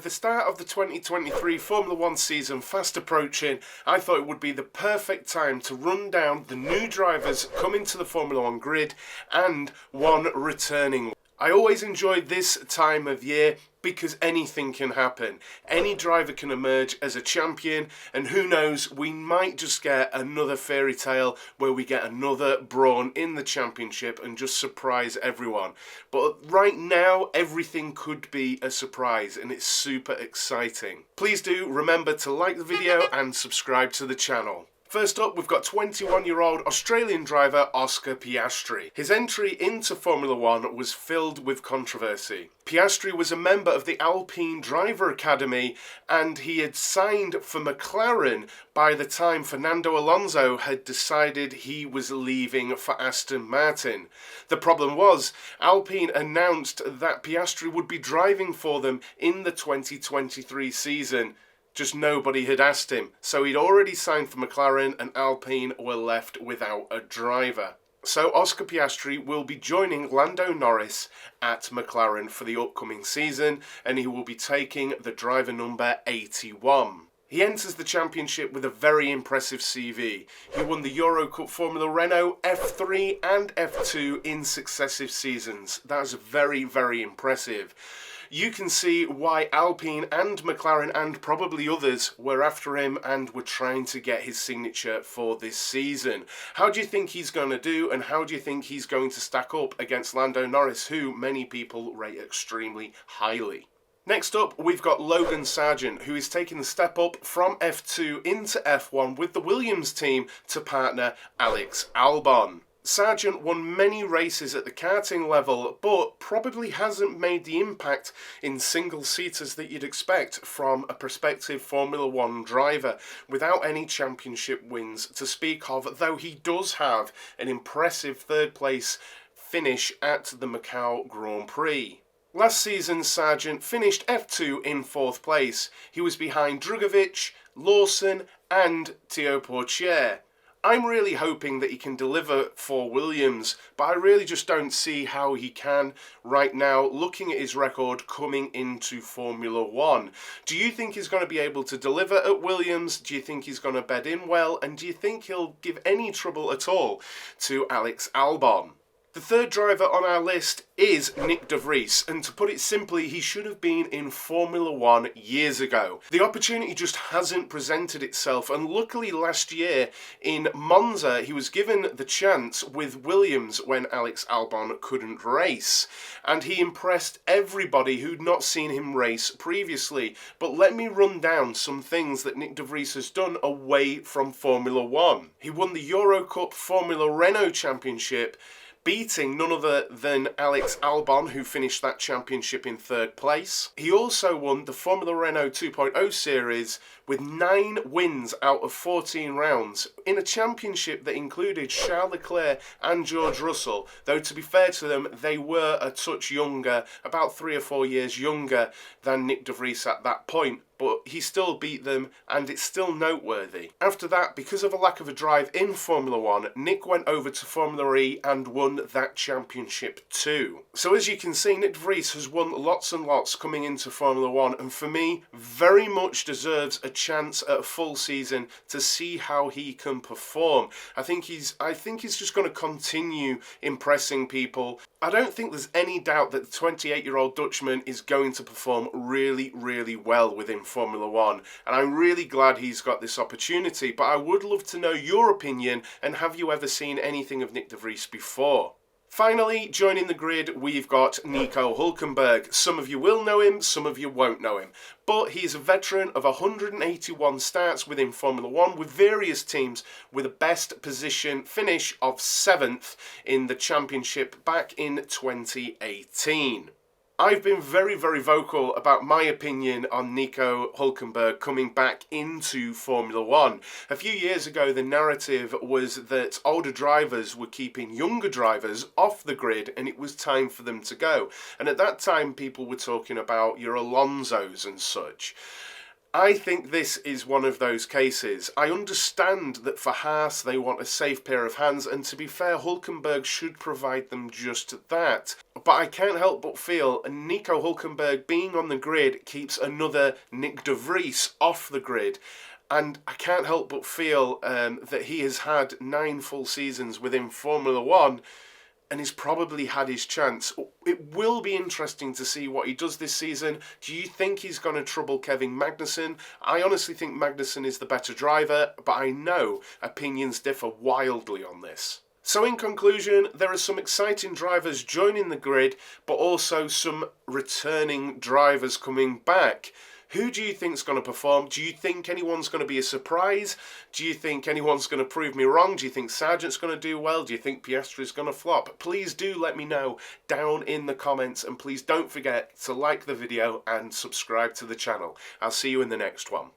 the start of the 2023 Formula 1 season fast approaching, I thought it would be the perfect time to run down the new drivers coming to the Formula 1 grid and one returning. I always enjoy this time of year because anything can happen. Any driver can emerge as a champion, and who knows, we might just get another fairy tale where we get another Brawn in the championship and just surprise everyone. But right now, everything could be a surprise, and it's super exciting. Please do remember to like the video and subscribe to the channel. First up, we've got 21-year-old Australian driver Oscar Piastri. His entry into Formula 1 was filled with controversy. Piastri was a member of the Alpine Driver Academy, and he had signed for McLaren by the time Fernando Alonso had decided he was leaving for Aston Martin. The problem was, Alpine announced that Piastri would be driving for them in the 2023 season. Just nobody had asked him, so he'd already signed for McLaren and Alpine were left without a driver. So Oscar Piastri will be joining Lando Norris at McLaren for the upcoming season, and he will be taking the driver number 81. He enters the championship with a very impressive CV. He won the Euro Cup Formula Renault F3 and F2 in successive seasons. That's very, very impressive. You can see why Alpine and McLaren and probably others were after him and were trying to get his signature for this season. How do you think he's going to do, and how do you think he's going to stack up against Lando Norris, who many people rate extremely highly? Next up, we've got Logan Sargeant, who is taking the step up from F2 into F1 with the Williams team to partner Alex Albon. Sargeant won many races at the karting level, but probably hasn't made the impact in single-seaters that you'd expect from a prospective Formula 1 driver, without any championship wins to speak of, though he does have an impressive third-place finish at the Macau Grand Prix. Last season, Sargeant finished F2 in 4th place. He was behind Drugovich, Lawson and Théo Pourchaire. I'm really hoping that he can deliver for Williams, but I really just don't see how he can right now, looking at his record coming into Formula 1. Do you think he's going to be able to deliver at Williams? Do you think he's going to bed in well? And do you think he'll give any trouble at all to Alex Albon? The third driver on our list is Nyck De Vries, and to put it simply, he should have been in Formula 1 years ago. The opportunity just hasn't presented itself, and luckily last year in Monza he was given the chance with Williams when Alex Albon couldn't race, and he impressed everybody who'd not seen him race previously. But let me run down some things that Nyck De Vries has done away from Formula 1. He won the Euro Cup Formula Renault Championship, beating none other than Alex Albon, who finished that championship in 3rd place. He also won the Formula Renault 2.0 series with 9 wins out of 14 rounds in a championship that included Charles Leclerc and George Russell, though to be fair to them, they were a touch younger, about 3 or 4 years younger than Nyck De Vries at that point. But he still beat them, and it's still noteworthy. After that, because of a lack of a drive in Formula 1, Nyck went over to Formula E and won that championship too. So as you can see, Nyck De Vries has won lots and lots coming into Formula 1, and for me, very much deserves a chance at a full season to see how he can perform. I think he's just going to continue impressing people. I don't think there's any doubt that the 28-year-old Dutchman is going to perform really, really well within Formula 1, and I'm really glad he's got this opportunity, but I would love to know your opinion, and have you ever seen anything of Nyck De Vries before? Finally, joining the grid, we've got Nico Hulkenberg. Some of you will know him, some of you won't know him, but he's a veteran of 181 starts within Formula 1 with various teams, with a best position finish of 7th in the championship back in 2018. I've been very, very vocal about my opinion on Nico Hulkenberg coming back into Formula 1. A few years ago, the narrative was that older drivers were keeping younger drivers off the grid and it was time for them to go. And at that time, people were talking about your Alonsos and such. I think this is one of those cases. I understand that for Haas they want a safe pair of hands, and to be fair, Hulkenberg should provide them just that. But I can't help but feel Nico Hulkenberg being on the grid keeps another Nyck De Vries off the grid. And I can't help but feel that he has had 9 full seasons within Formula 1 and he's probably had his chance. It will be interesting to see what he does this season. Do you think he's going to trouble Kevin Magnussen? I honestly think Magnussen is the better driver, but I know opinions differ wildly on this. So in conclusion, there are some exciting drivers joining the grid, but also some returning drivers coming back. Who do you think is going to perform? Do you think anyone's going to be a surprise? Do you think anyone's going to prove me wrong? Do you think Sargeant's going to do well? Do you think Piastri is going to flop? Please do let me know down in the comments, and please don't forget to like the video and subscribe to the channel. I'll see you in the next one.